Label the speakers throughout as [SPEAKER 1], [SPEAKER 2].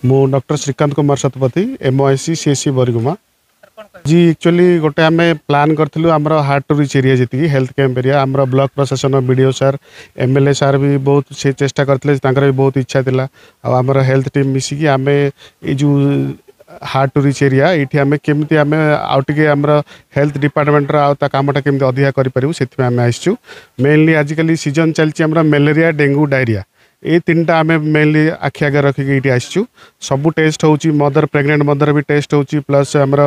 [SPEAKER 1] मु doctor Shrikant Kumar Satapathy MOIC CSC Bariguma ji actually गोटे आम प्लान करूँ आम हार्ट टू रिच एरिया जी हेल्थ कैंप एरिया आम ब्लॉक प्रशासन बीडीओ सार एमएलए सार भी बहुत से चेष्टा करते भी बहुत इच्छा थी आमर हेल्थ टीम मिसिकी आम जो हार्ट टू रिच एरिया ये आम केमी आम आउटे आम हेल्थ डिपार्टमेंटर आमटा केमी अधिका करूँ से आसचु मेनली आजिकल सीजन चलती मलेरिया डेंगू डायरिया ये तीन टा आम मेनली आखि आगे रखिकी ये आसचु सबू टेस्ट हो मदर प्रेग्नेंट मदर भी टेस्ट हो प्लस आमर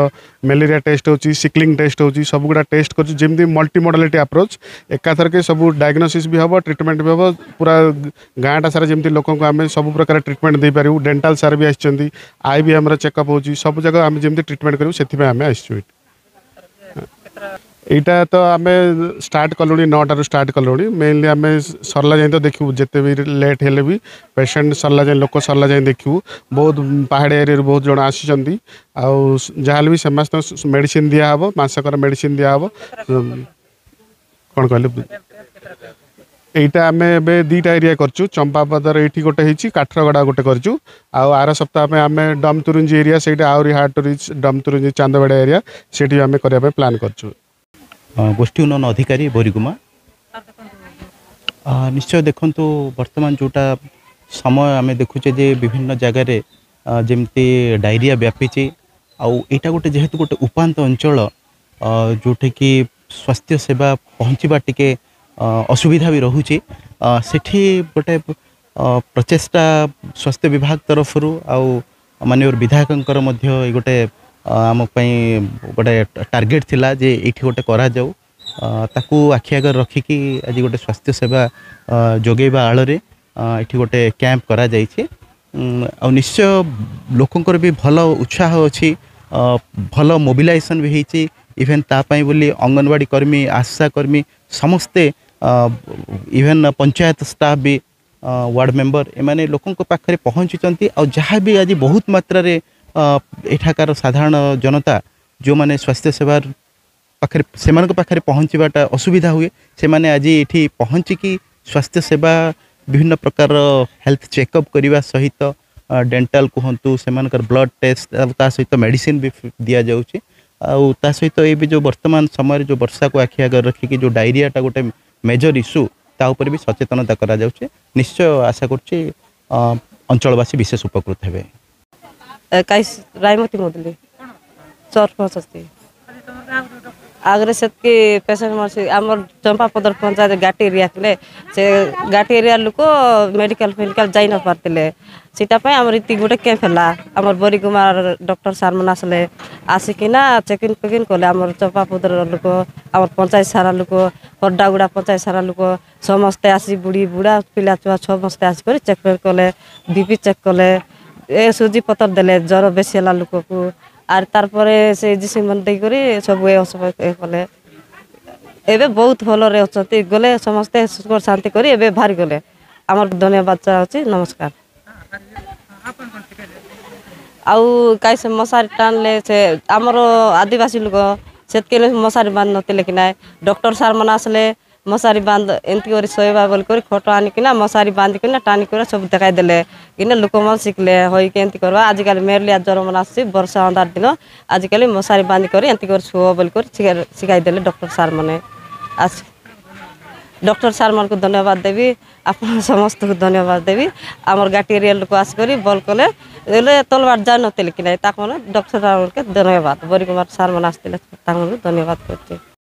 [SPEAKER 1] मलेरिया टेस्ट हो सिकलिंग टेस्ट हो सब गुड़ा टेस्ट कर मल्टी मॉडलिटी अप्रोच एकाथर के सब डायग्नोसिस भी हम ट्रिटमेंट भी हम पूरा गाँटा सारा जमी लोक आम सब प्रकार ट्रिटमेंट दे पारू डेंटाल सार भी आसछंती आई भी आम चेकअप हो सब जगह आम जमी ट्रिटमेंट करूँ से आम आसचु यहाँ तो आम स्टार्ट कलु 9 स्टार्ट कलु मेनली आम सरला जाए तो देखू जिते भी लेट हेले भी पेसेंट सरला जाए लोक सरला जाए देखू बहुत पहाड़ एरिया बहुत जन आसी जहाँ भी समस्त मेडिसिन दिहब मासकर मेडिसिन दिहब कौन कहले यहाँ आम ए दुईटा एरिया करचु चंपापदर ये गोटे होती काठरगड़ा गोटे करचु आर सप्ताह आम डमतुरुंजी एरिया से आहरी हार्ट रिच डमतुरुंजी चांदबेड़ा एरिया से आम करने प्लान करचु
[SPEAKER 2] गोष्ठी उन्नयन अधिकारी बोरीगुमा निश्चय देखु वर्तमान जोटा समय आम देखुचे जे विभिन्न जगार जमती डायरिया व्यापी आईटा गोटे जेहेतु गोटे उपात अंचल जोटे कि स्वास्थ्य सेवा पहुँचवा टिके असुविधा भी रोचे सेठी गोटे प्रचेष्टा स्वास्थ्य विभाग तरफ माननीय विधायक गोटे आम गोटे टार्गेट थिला जे एठी गोटे करा जाऊ ताकू आखि आगे रखिकी आज गोटे स्वास्थ्य सेवा जोगेबा आଳରେ एठी गोटे कैंप करा जाइछे आ निश्चय लोकंकर भी भल उत्साह अछि भल मोबिलाइजेशन भी होती इवेन तापाई बोली अंगनवाड़ी कर्मी आशा कर्मी समस्ते इवेन पंचायत स्टाफ भी वार्ड मेंबर एमाने लोकंक पाखरे पहुँची आ जहाँ भी आज बहुत मात्रा रे एठाकार साधारण जनता जो माने स्वास्थ्य सेवा पाखरे पहुँचवाटा असुविधा हुए से माने आज ये पहुँचिकी स्वास्थ्य सेवा विभिन्न प्रकार हेल्थ चेकअप करने सहित डेंटाल कहतु से ब्लड टेस्ट सहित मेडिसिन भी दि जाऊँगी ता सहित ये भी जो वर्तमान समय जो वर्षा को आखि आगे रखिकी जो डायरियाटा गोटे मेजर इश्यू ता ऊपर भी सचेतनता करा जाउछे निश्चय आशा करछि अंचलवासी विशेष उपकृत हेबे
[SPEAKER 3] रायमती मुदली चौर आगरे से पेसेंट मर आम चंपापदर पंचायत घाटी एरिया से घाटी एरिया लोक मेडिकल फेडिकल जाई न पारते सीटापी आम इतनी गोटे कैंप है आम बोरीगुमार डॉक्टर सार मैंने आसले आसिकिना चेकिन फेकिन कले आम चंपापदर लोक आम पंचायत सारा लोक हरडागुड़ा पंचायत सारा लोक समस्ते आसी बुढ़ी बुढ़ा पिला छुआ समस्ते आसिक चेक कले बीपी चेक कले ए सुजी पतर देले ज्वर बेसी है लोक को आर तारपरे से जिसिमन देकर सब कले एबे बहुत भलरे अच्छे गले समस्ते सुख शांति करी एबे बाहरी गले आमर धन्यवाद चाहूँगी नमस्कार आउ कहीं से मशारी टाणले से आमर आदिवासी लोक से मशारी बांध नथिले कि ना डॉक्टर सार मन आसले मशारी बांध एमती कर शोबा बोल कर खट आनिकिना मशारी बांधिकिना टाणिक सब देखाई देले कि लोक मन शिखले होई एमती करवा आजिकल मेरलिया ज्वर मन आस वर्षा अंधार दिन आजिकल मशारी बांधिक एमती कर शुभ बोल कर शिखाई देले डॉक्टर सार मैंने आस डॉक्टर सार मन को धन्यवाद देवी आप समस्त को धन्यवाद देवी आमर घाटी एरिया लोक आसिक बल कले तलवार जा नथिले कि ना डॉक्टर सार के धन्यवाद बोरीगुमार सार मन आसते धन्यवाद करते।